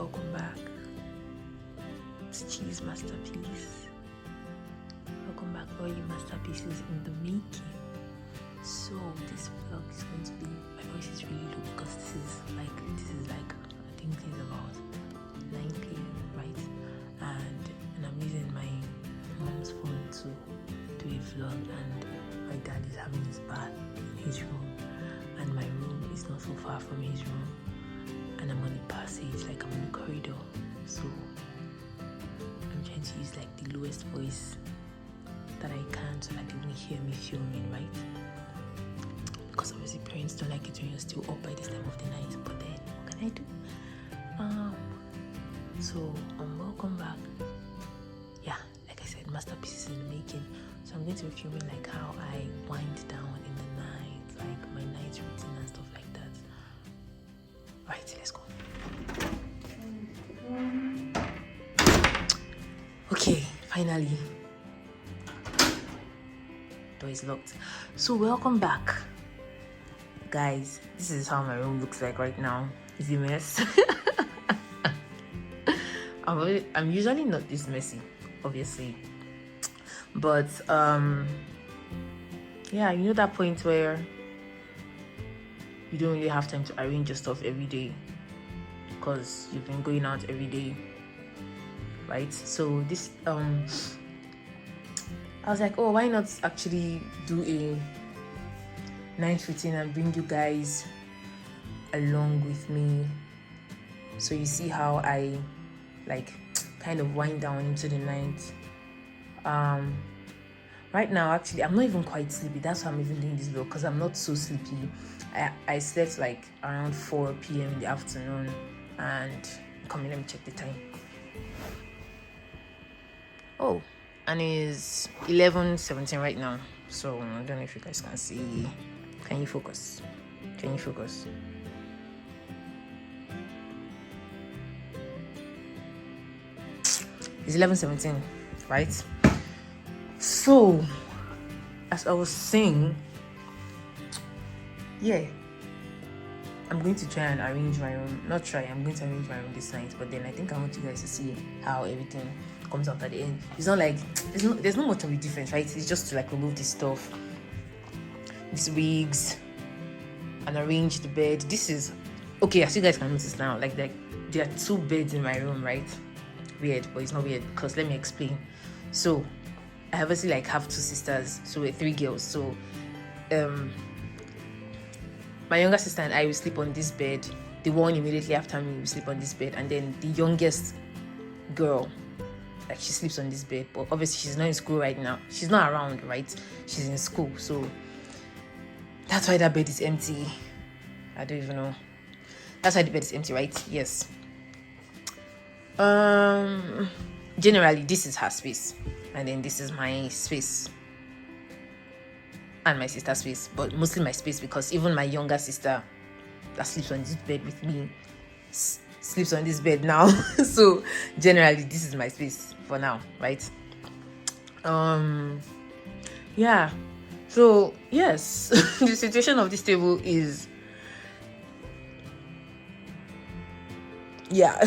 Welcome back. It's Cheese Masterpiece. Welcome back, all you masterpieces in the making. So this vlog is going to be, my voice is really low because this is like I think it's about 9 p.m. right, and I'm using my mom's phone to do a vlog, and my dad is having his bath in his room, and my room is not so far from his room, and I'm on a passage, like I'm in a corridor, so I'm trying to use like the lowest voice that I can so that they won't hear me filming, right? Because obviously parents don't like it when you're still up by this time of the night, but then what can I do? So welcome back. Yeah, like I said, masterpieces in the making. So I'm going to be filming like how I wind down in the night, like my night routine and stuff like that. Right, let's go. Okay, finally. Door is locked. So welcome back. Guys, this is how my room looks like right now. It's a mess. I'm usually not this messy, obviously. But yeah, you know that point where you don't really have time to arrange your stuff every day because you've been going out every day, right? So this I was like, oh, why not actually do a night routine and bring you guys along with me, so you see how I like kind of wind down into the night. Right now, actually, I'm not even quite sleepy. That's why I'm even doing this vlog, because I'm not so sleepy. I slept like around 4 p.m. in the afternoon, and come in, let me check the time. Oh, and it's 11:17 right now. So I don't know if you guys can see. Can you focus? Can you focus? It's 11:17, right? So, as I was saying, yeah, I'm going to try and arrange my room. I'm going to arrange my room this night, but then I think I want you guys to see how everything comes out at the end. It's not like there's not much of a difference, right? It's just to like remove this stuff, these wigs, and arrange the bed. This is okay, as you guys can notice now, like there are 2 beds in my room, right? Weird, but it's not weird because let me explain. So I obviously like have 2 sisters, so we're 3 girls. So my younger sister and I will sleep on this bed. The one immediately after me will sleep on this bed, and then the youngest girl, like, she sleeps on this bed. But obviously she's not in school right now. She's not around, right? She's in school, so that's why that bed is empty. I don't even know. That's why the bed is empty, right? Yes. Generally this is her space, and then this is my space and my sister's space, but mostly my space, because even my younger sister that sleeps on this bed with me sleeps on this bed now. So generally this is my space for now, right? Yeah, so yes. The situation of this table is, yeah.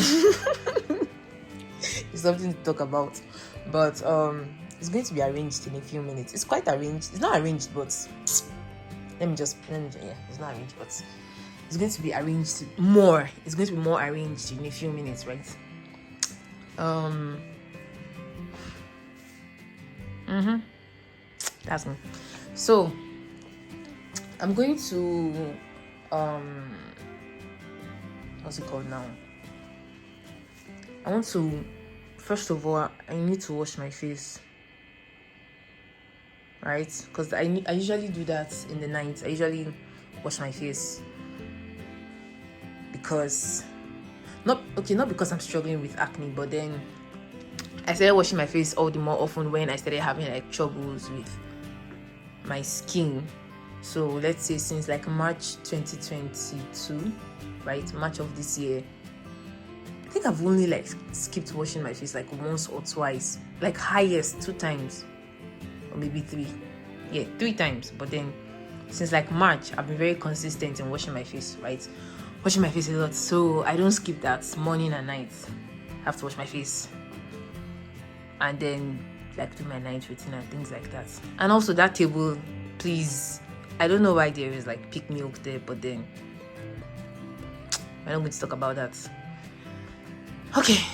It's something to talk about, but it's going to be arranged in a few minutes. It's quite arranged. It's not arranged, but it's not arranged, but it's going to be arranged more. It's going to be more arranged in a few minutes, right? That's me. So I'm going to what's it called now? I want to, first of all, I need to wash my face, right? Because I usually do that in the night. I usually wash my face because not because I'm struggling with acne, but then I started washing my face all the more often when I started having like troubles with my skin. So let's say since like March 2022, right? March of this year, I think I've only like skipped washing my face like once or twice, like highest 2 times, or maybe 3. Yeah, 3 times. But then since like March, I've been very consistent in washing my face, right? washing my face a lot, so I don't skip that morning and night. I have to wash my face, and then like do my night routine and things like that. And also that table, please, I don't know why there is like peak milk there, but then we're not going to talk about that. Okay,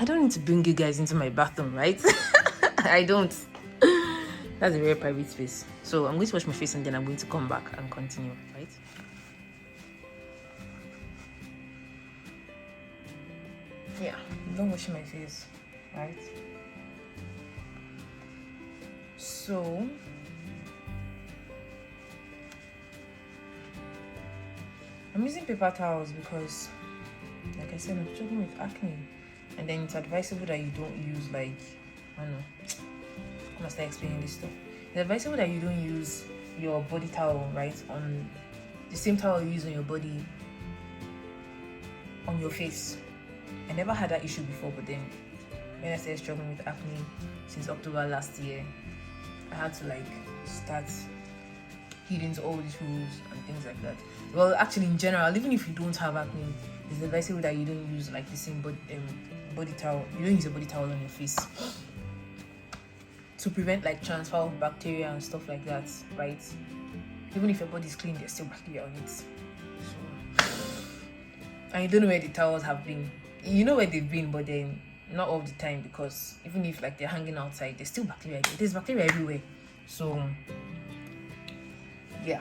I don't need to bring you guys into my bathroom, right? I don't. That's a very private space. So I'm going to wash my face and then I'm going to come back and continue, right? Yeah, I'm done washing my face, right? So I'm using paper towels because, like I said, I'm struggling with acne, and then it's advisable that you don't use like, I don't know, I must start explaining this stuff. It's advisable that you don't use your body towel, right, on the same towel you use on your body on your face. I never had that issue before, but then when I started struggling with acne since October last year, I had to like start heeding to all these rules and things like that. Well, actually, in general, even if you don't have acne, it's advisable that you don't use like the same body towel. You don't use a body towel on your face to prevent like transfer of bacteria and stuff like that, right? Even if your body is clean, there's still bacteria on it. So, and you don't know where the towels have been. You know where they've been, but then not all the time, because even if like they're hanging outside, there's still bacteria. There's bacteria everywhere. So yeah,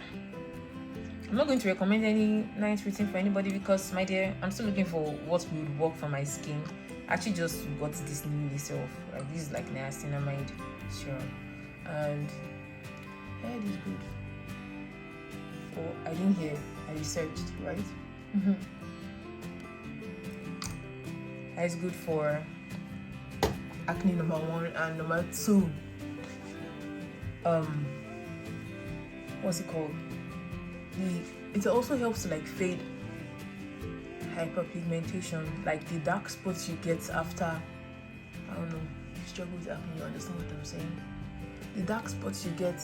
I'm not going to recommend any night routine for anybody because, my dear, I'm still looking for what would work for my skin. I actually just got this new myself. Like, this is like niacinamide serum, and hair is good. Oh, I didn't hear. I researched, right? It's good for acne, number 1, and number 2, what's it called? It also helps to like fade hyperpigmentation, like the dark spots you get after, I don't know, you struggle with acne, you understand what I'm saying? The dark spots you get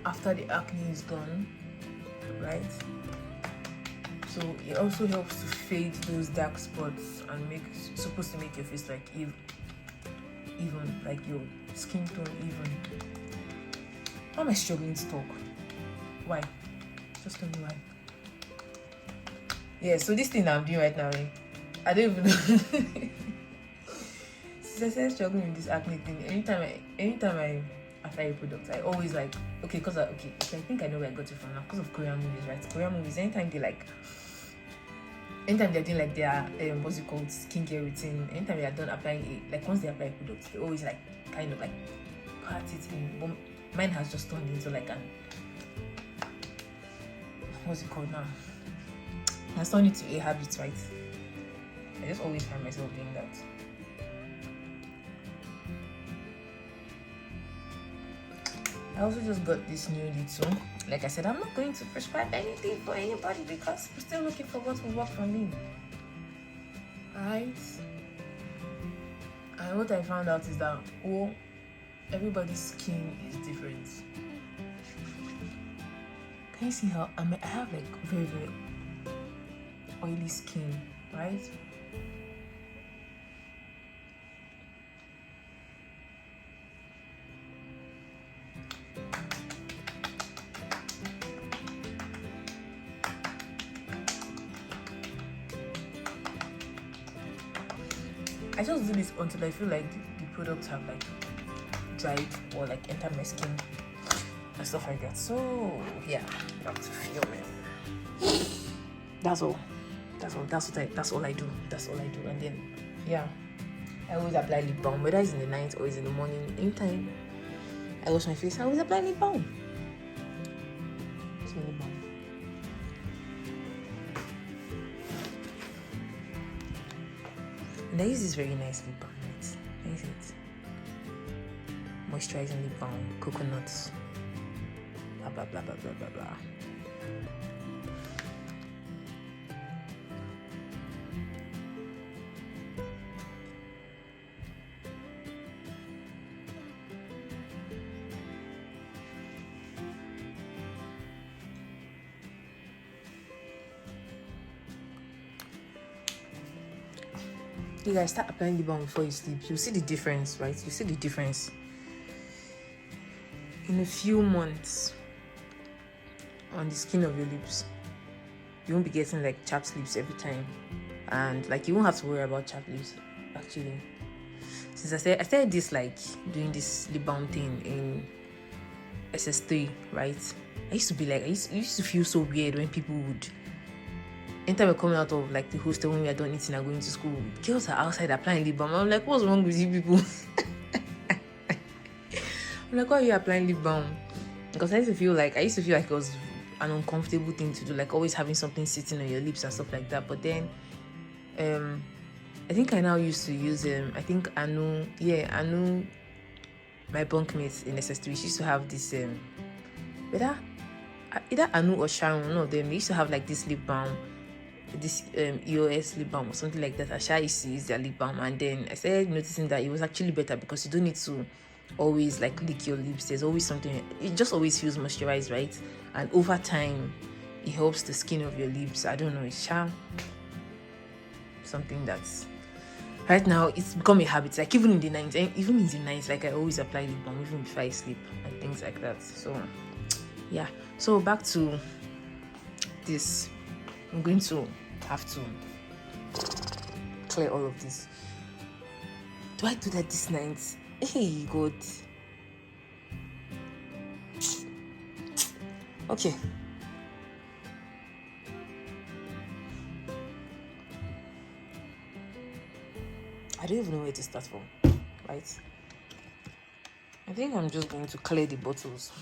after the acne is gone, right? So it also helps to fade those dark spots and supposed to make your face like even, like your skin tone even. Why am I struggling to talk? Why? Just tell me why. Yeah, so this thing that I'm doing right now, I don't even know. Since I started struggling with this acne thing, anytime I apply a product, I always like, okay, because I think I know where I got it from now, because of Korean movies, right? Korean movies, anytime they're doing like their what's it called, skincare routine, anytime they are done applying it, like once they apply a product, they always like kind of like pat it in. But mine has just turned into like an, what's it called now? It has turned into a habit, right? I just always find myself doing that. I also just got this new little. Like I said, I'm not going to prescribe anything for anybody because I'm still looking for what will work for me. Right? And what I found out is that everybody's skin is different. Can you see how I have like very, very oily skin, right? I just do this until I feel like the products have like dried or like entered my skin and stuff like that. So yeah, back to filming. That's all I do. And then yeah, I always apply lip balm, whether it's in the night or it's in the morning. Anytime I wash my face, I always apply lip balm. So lip balm. And I use this very nice lip balm, right? What is it? Moisturizing lip balm, coconuts, blah blah blah blah blah blah blah. you guys start applying lip balm before you sleep. You'll see the difference, right? You see the difference. In a few months on the skin of your lips, you won't be getting like chapped lips every time, and like you won't have to worry about chapped lips. Actually, since I started this like doing this lip balm thing in SS3, right? I used to be like, it used to feel so weird when people would, anytime we're coming out of like the hostel when we are done eating and going to school, girls are outside applying lip balm. I'm like, what's wrong with you people? I'm like, why are you applying lip balm? Because I used to feel like it was an uncomfortable thing to do, like always having something sitting on your lips and stuff like that. But then I think I now used to use Anu, my bunkmates in SS3, she used to have this either Anu or Sharon, one of them, they used to have like this lip balm, this EOS lip balm or something like that. Asha used to use their lip balm, and then I started noticing that it was actually better because you don't need to always like lick your lips. There's always something, it just always feels moisturized, right? And over time it helps the skin of your lips. I don't know, it's something that's right now it's become a habit. Like even in the night, like I always apply lip balm even before I sleep and things like that. So yeah, so back to this. I'm going to have to clear all of this. Do I do that this night? Hey God. Okay. I don't even know where to start from, right? I think I'm just going to clear the bottles.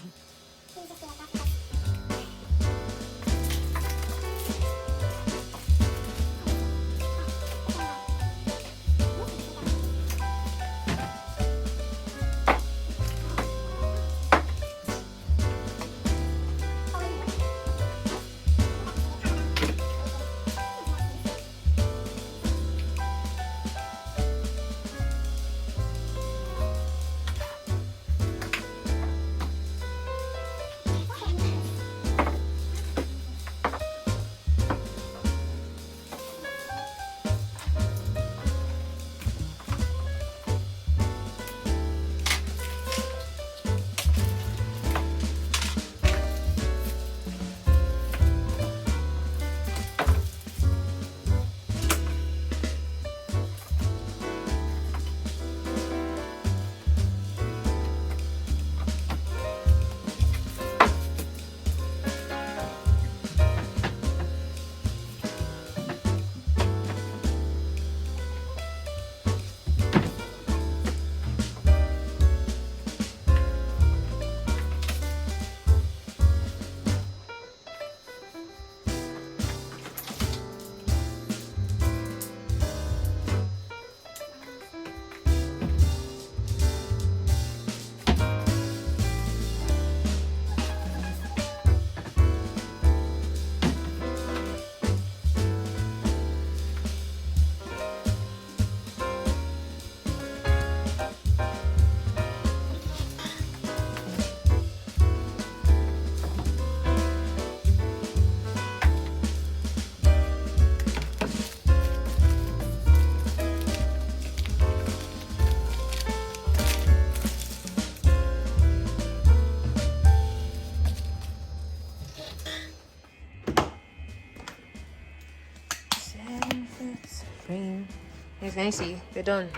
As can you see, we're done,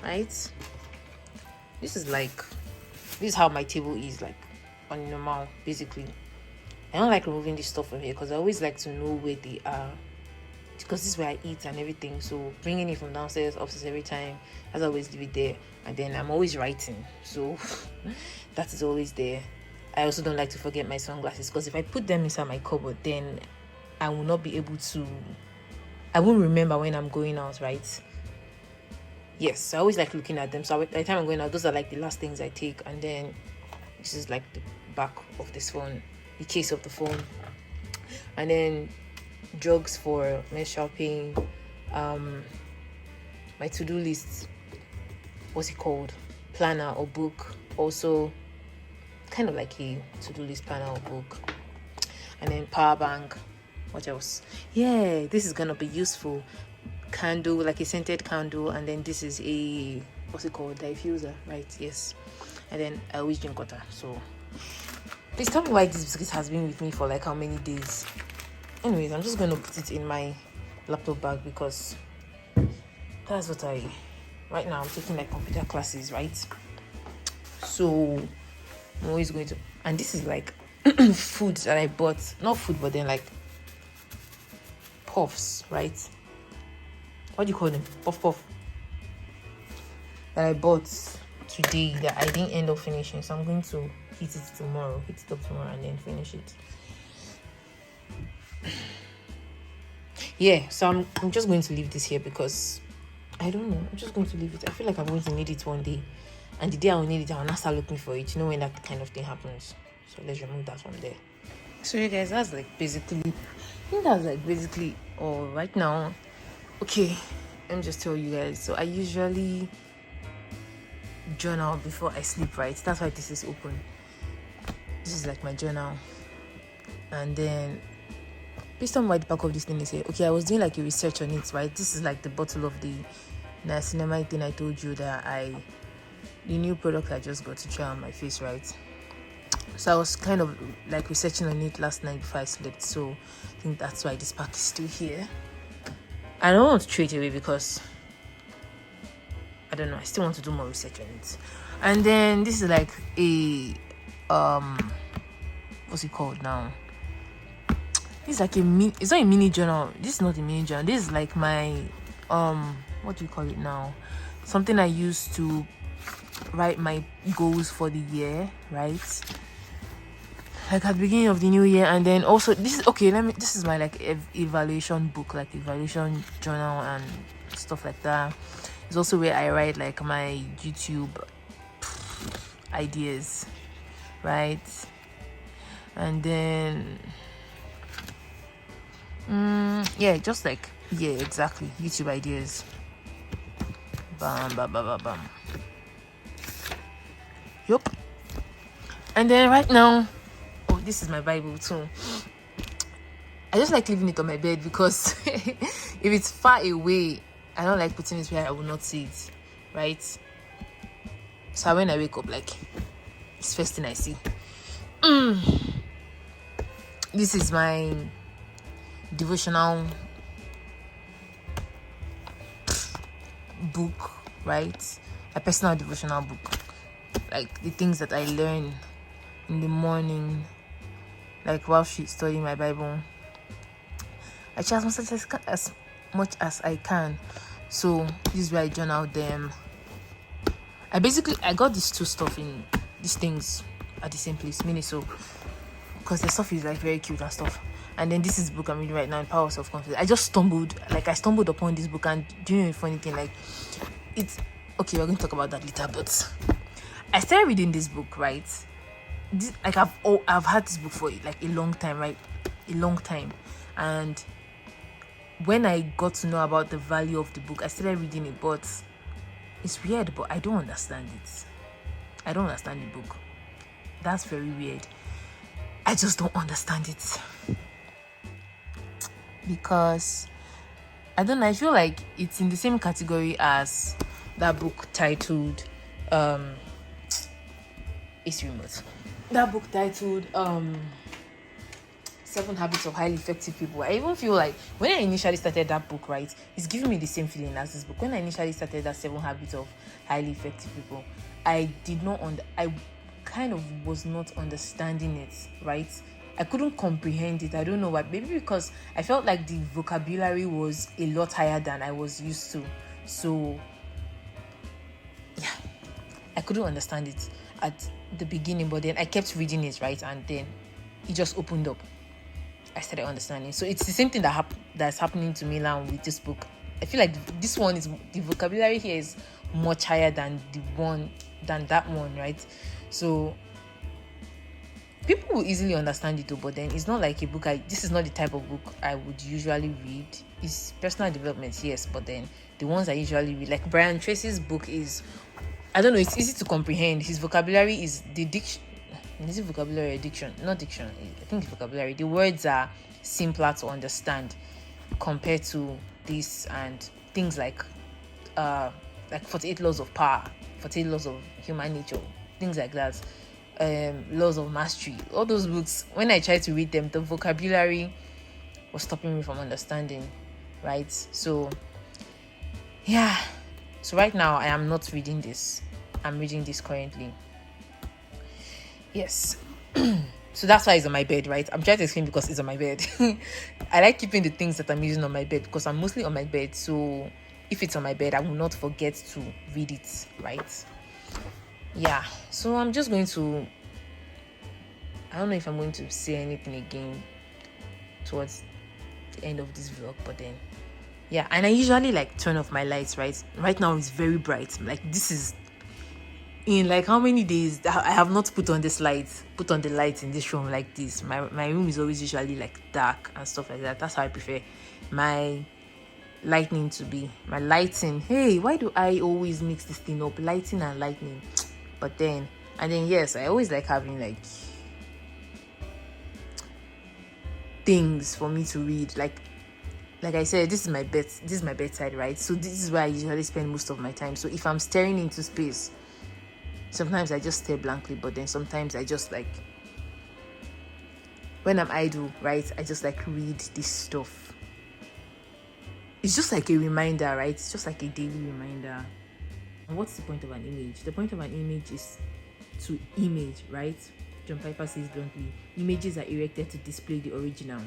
right? This is how my table is like on normal. Basically, I don't like removing this stuff from here because I always like to know where they are, because this is where I eat and everything. So bringing it from downstairs upstairs every time, I always leave it there. And then I'm always writing, so that is always there. I also don't like to forget my sunglasses, because if I put them inside my cupboard, then I will not be able to, I won't remember when I'm going out, right? Yes, so I always like looking at them. So by the time I'm going out, those are like the last things I take. And then this is like the back of this phone, the case of the phone. And then drugs for menstrual pain, my to-do list, what's it called? Planner or book. Also kind of like a to-do list planner or book. And then power bank. What else? Yeah, this is gonna be useful. candle, like a scented candle, and then this is a, what's it called, diffuser, right? Yes. And then I always drink water. So please tell me why this biscuit has been with me for like how many days. Anyways, I'm just going to put it in my laptop bag because that's what right now I'm taking like computer classes, right? So I'm always going to, and this is like food that I bought, not food, but then like puffs, right? What do you call them? Puff that I bought today that I didn't end up finishing, so I'm going to heat it up tomorrow and then finish it. Yeah, so I'm just going to leave this here because I don't know, I'm just going to leave it. I feel like I'm going to need it one day, and the day I'll need it, I'll not start looking for it, you know, when that kind of thing happens. So let's remove that from there. So you guys, that's like basically, all right now. Okay, let me just tell you guys, so I usually journal before I sleep, right? That's why this is open. This is like my journal. And then based on why the back of this thing is here, okay, I was doing like a research on it, right? This is like the bottle of the niacinamide thing I told you that the new product I just got to try on my face, right? So I was kind of like researching on it last night before I slept, so I think that's why this pack is still here. I don't want to throw it away because I don't know, I still want to do more research on it. And then this is like a what's it called now? This is like it's not a mini journal. This is not a mini journal. This is like my what do you call it now? Something I use to write my goals for the year, right? Like at the beginning of the new year. And then also this is my like evaluation book, like evaluation journal and stuff like that. It's also where I write like my YouTube ideas, right? And then exactly, YouTube ideas. Bam. Yup. And then right now, this is my Bible too. I just like leaving it on my bed because if it's far away, I don't like putting it where I will not see it, right? So when I wake up, like, it's first thing I see. This is my devotional book, right? A personal devotional book, like the things that I learn in the morning, like while studying my Bible. I try as much as I can. So this is where I journal them. I got these two stuff in these things at the same place, so because the stuff is like very cute and stuff. And then this is the book I'm reading right now, Power of Self-Confidence. I stumbled upon this book, and do you know a funny thing? Like, it's okay, we're going to talk about that later, but I started reading this book, right? I've had this book for like a long time, right? A long time. And when I got to know about the value of the book, I started reading it, but it's weird, but I don't understand it. I don't understand the book. That's very weird. I just don't understand it. Because I don't know, I feel like it's in the same category as that book titled it's remote. That book titled 7 Habits of Highly Effective People. I even feel like when I initially started that book, right, it's giving me the same feeling as this book. When I initially started that 7 Habits of Highly Effective People, I kind of was not understanding it, right? I couldn't comprehend it. I don't know why. Maybe because I felt like the vocabulary was a lot higher than I was used to. So, yeah, I couldn't understand it at the beginning, but then I kept reading it, right? And then it just opened up. I started understanding. So it's the same thing that's happening to me now with this book. I feel like this one is, the vocabulary here is much higher than that one, right? So people will easily understand it, but then it's not like a book. This is not the type of book I would usually read. It's personal development, yes, but then the ones I usually read, like Brian Tracy's book, is, I don't know, it's easy to comprehend. His vocabulary is the diction. Is it vocabulary or diction? Not diction. I think it's vocabulary. The words are simpler to understand compared to this, and things like 48 laws of power, 48 laws of human nature, things like that, laws of mastery, all those books. When I tried to read them, the vocabulary was stopping me from understanding, right? So yeah, so right now I am not reading this. I'm reading this currently. Yes. So that's why it's on my bed, right? I'm trying to explain because it's on my bed. I like keeping the things that I'm using on my bed because I'm mostly on my bed. So if it's on my bed, I will not forget to read it, right? Yeah. So I'm just going to, I don't know if I'm going to say anything again towards the end of this vlog, but then yeah. And I usually like turn off my lights, right? Right now it's very bright. Like this is in like how many days I have not put on the lights in this room like this. My room is always usually like dark and stuff like that. That's how I prefer my lighting to be. My lighting. Hey, why do I always mix this thing up? Lighting and lightning. But then yes, I always like having like things for me to read. Like I said, this is my bedside, right? So this is where I usually spend most of my time. So if I'm staring into space, sometimes I just stare blankly, but then sometimes I just like, when I'm idle, right, I just like read this stuff. It's just like a reminder, right? It's just like a daily reminder. And what's the point of an image? The point of an image is to image, right? John Piper says bluntly, images are erected to display the original,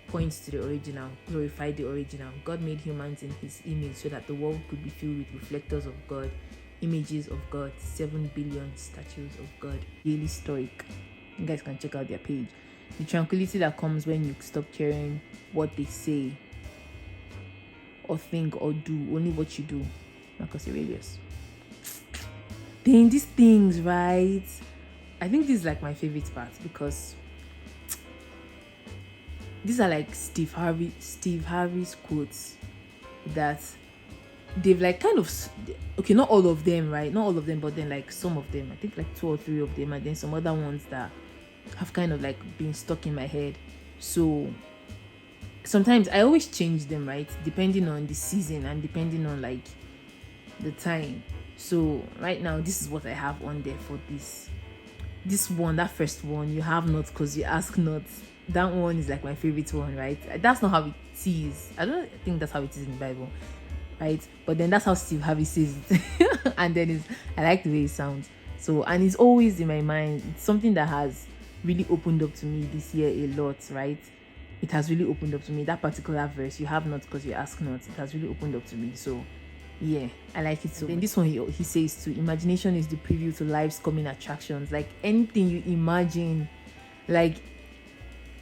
point to the original, glorify the original. God made humans in his image so that the world could be filled with reflectors of God, images of God, 7 billion statues of God. Really stoic. You guys can check out their page. The tranquility that comes when you stop caring what they say or think or do, only what you do. Marcus Aurelius. Then these things, right? I think this is like my favorite part because these are like Steve Harvey's quotes that they've like kind of, okay, not all of them, right? Not all of them, but then like some of them. I think like 2 or 3 of them, and then some other ones that have kind of like been stuck in my head. So sometimes I always change them, right? Depending on the season and depending on like the time. So right now, this is what I have on there for this one, that first one. You have not because you ask not. That one is like my favorite one, right? That's not how it is. I don't think that's how it is in the Bible, right? But then that's how Steve Harvey says it. And then I like the way it sounds. So, and it's always in my mind. It's something that has really opened up to me this year a lot, right? It has really opened up to me. That particular verse, you have not because you ask not, it has really opened up to me. So yeah, I like it so much. Then this one he says too, imagination is the preview to life's coming attractions. Like anything you imagine, like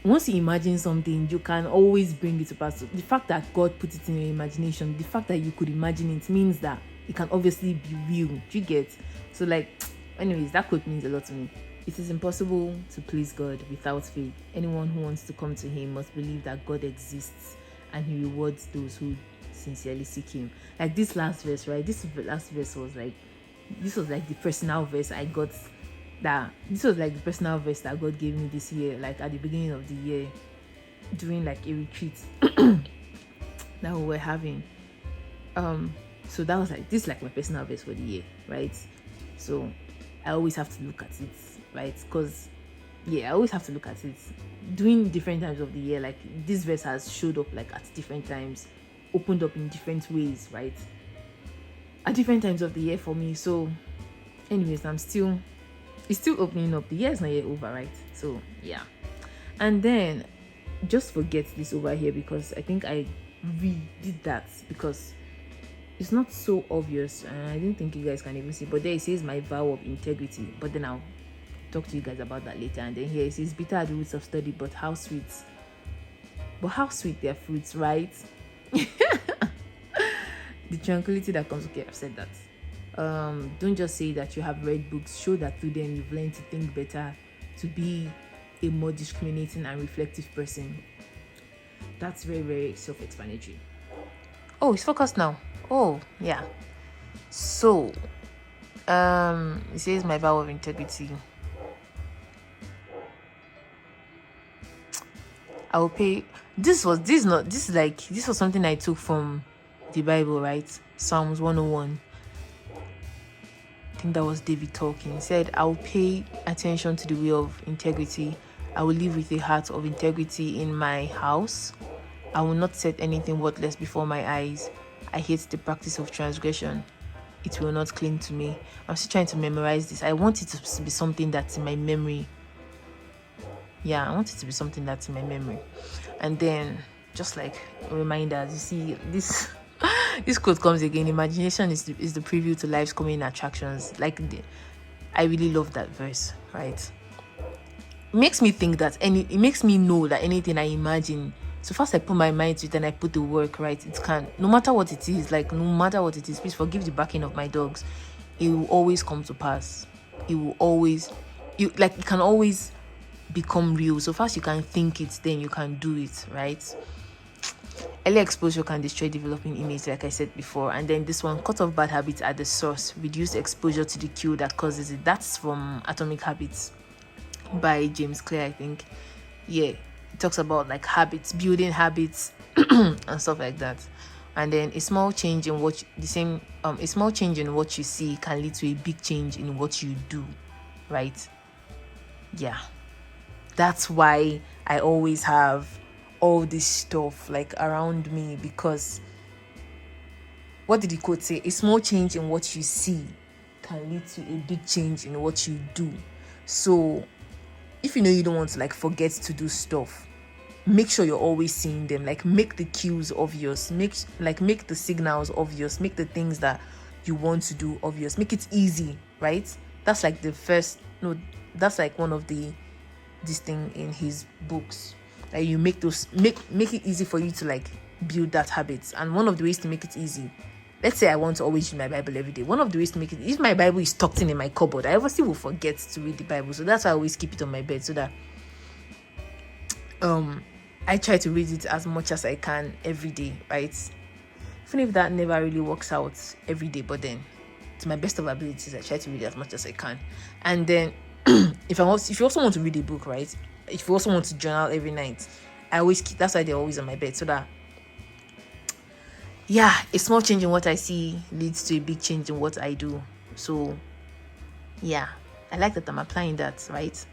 once you imagine something, you can always bring it to pass. The fact that God put it in your imagination, the fact that you could imagine it means that it can obviously be real. Do you get? So like, anyways, that quote means a lot to me. It is impossible to please God without faith. Anyone who wants to come to him must believe that God exists and he rewards those who sincerely seek him. Like this last verse, right? This last verse was like the personal verse I got. This was like the personal verse that God gave me this year, like at the beginning of the year, during like a retreat that we were having. So that was like, this is like my personal verse for the year, right? So I always have to look at it, right? Because I always have to look at it during different times of the year. Like this verse has showed up like at different times, opened up in different ways, right? At different times of the year for me. So anyways, it's still opening up. The year is not yet over, right? So yeah. And then just forget this over here because I think I redid that because it's not so obvious and I didn't think you guys can even see. But there it says my vow of integrity. But then I'll talk to you guys about that later. And then here it says bitter are the roots of study, but how sweet their fruits, right? The tranquility that comes. Okay, I've said that. Don't just say that you have read books. Show that through them you've learned to think better, to be a more discriminating and reflective person. That's very, very self-explanatory. Oh, it's focused now. Oh, yeah. So, it says my vow of integrity. I will pay. This was something I took from the Bible, right? Psalms 101. I think that was David talking. He said, I will pay attention to the way of integrity. I will live with a heart of integrity in my house. I will not set anything worthless before my eyes. I hate the practice of transgression. It will not cling to me. I'm still trying to memorize this. I want it to be something that's in my memory. Yeah, I want it to be something that's in my memory. And then, just like reminders, you see, this quote comes again. Imagination is the preview to life's coming attractions. I really love that verse, right? It makes me think that it makes me know that anything I imagine, so first I put my mind to it and I put the work, right? It can, no matter what it is, please forgive the barking of my dogs. It will always come to pass. It will always, it can always become real. So first you can think it, then you can do it, right? Early exposure can destroy developing image, like I said before. And then this one, cut off bad habits at the source. Reduce exposure to the cue that causes it. That's from Atomic Habits by James Clear, I think. Yeah, it talks about like habits, building habits and stuff like that. And then a small change in what you see can lead to a big change in what you do, right? Yeah, that's why I always have all this stuff like around me, because what did the quote say? A small change in what you see can lead to a big change in what you do. So if you know you don't want to like forget to do stuff, make sure you're always seeing them. Like make the cues obvious, make the signals obvious, make the things that you want to do obvious, make it easy, right? That's like that's like one of this thing in his books. Like you make it easy for you to like build that habit. And one of the ways to make it easy, let's say I want to always read my Bible every day. One of the ways to make it, if my Bible is tucked in my cupboard, I obviously will forget to read the Bible. So that's why I always keep it on my bed, so that I try to read it as much as I can every day, right? Even if that never really works out every day, but then to my best of abilities, I try to read as much as I can. And then if you also want to read a book, right? If you also want to journal every night, I always keep, that's why they're always on my bed, so that a small change in what I see leads to a big change in what I do. So yeah, I like that I'm applying that, right?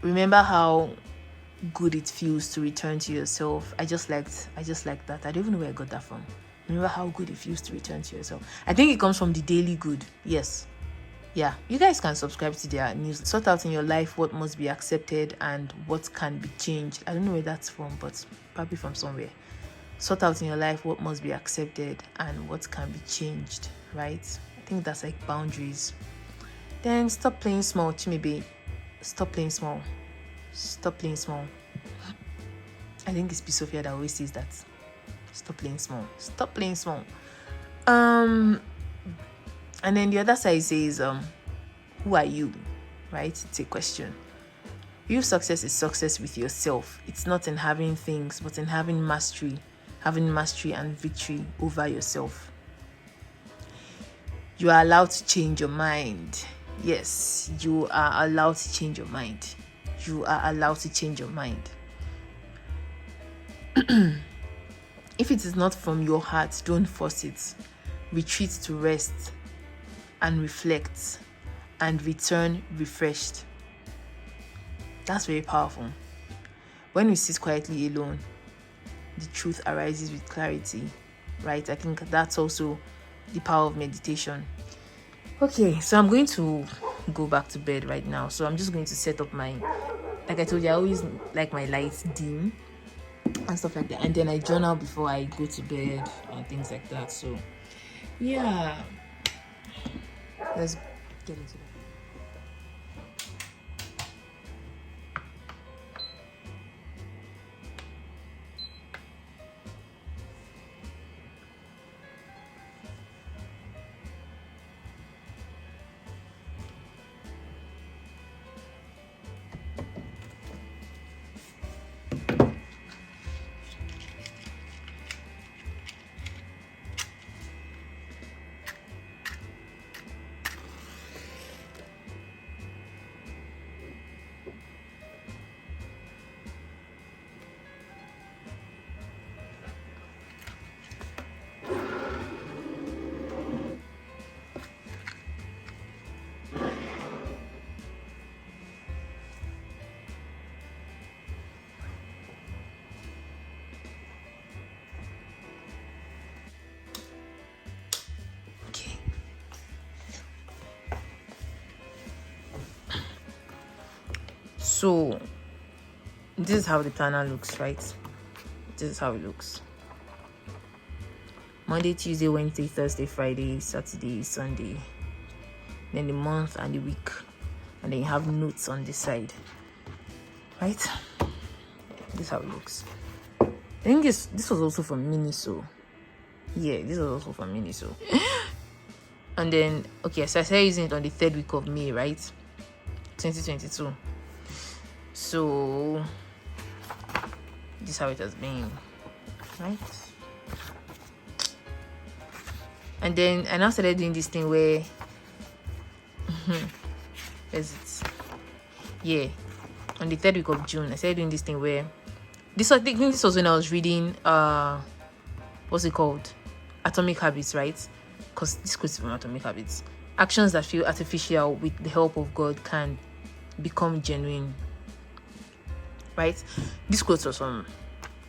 Remember how good it feels to return to yourself. I just like that. I don't even know where I got that from. Remember how good it feels to return to yourself. I think it comes from the Daily Good. Yes. Yeah, you guys can subscribe to their news. Sort out in your life what must be accepted and what can be changed. I don't know where that's from, but probably from somewhere. Sort out in your life what must be accepted and what can be changed, right? I think that's like boundaries. Then stop playing small, Chimibe. Stop playing small. Stop playing small. I think it's P. Sophia that always says that. Stop playing small. Stop playing small. And then the other side says, who are you? Right? It's a question. Real success is success with yourself. It's not in having things, but in having mastery and victory over yourself. You are allowed to change your mind. Yes, you are allowed to change your mind. You are allowed to change your mind. If it is not from your heart, don't force it. Retreat to rest and reflect and return refreshed. That's very powerful. When we sit quietly alone, the truth arises with clarity, right? I think that's also the power of meditation. Okay, so I'm going to go back to bed right now. So I'm just going to set up like I told you, I always like my lights dim and stuff like that. And then I journal before I go to bed and things like that. So yeah, let's get into it. So this is how the planner looks, right? This is how it looks. Monday, Tuesday, Wednesday, Thursday, Friday, Saturday, Sunday. Then the month and the week. And then you have notes on this side. Right? This is how it looks. I think this was also from Miniso. Yeah, this was also from Miniso. And then, okay, so I started using it on the 3rd week of May, right? 2022. So this is how it has been, right? And then I now started doing this thing where where's it? Yeah, on the 3rd week of June, I started doing this thing where I think this was when I was reading what's it called? Atomic Habits, right? Because this quote is from Atomic Habits. Actions that feel artificial with the help of God can become genuine. Right? This quote was from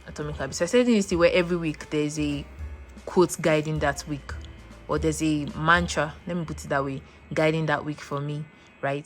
Atomic Habits. I said this where every week there's a quote guiding that week, or there's a mantra, let me put it that way, guiding that week for me, right?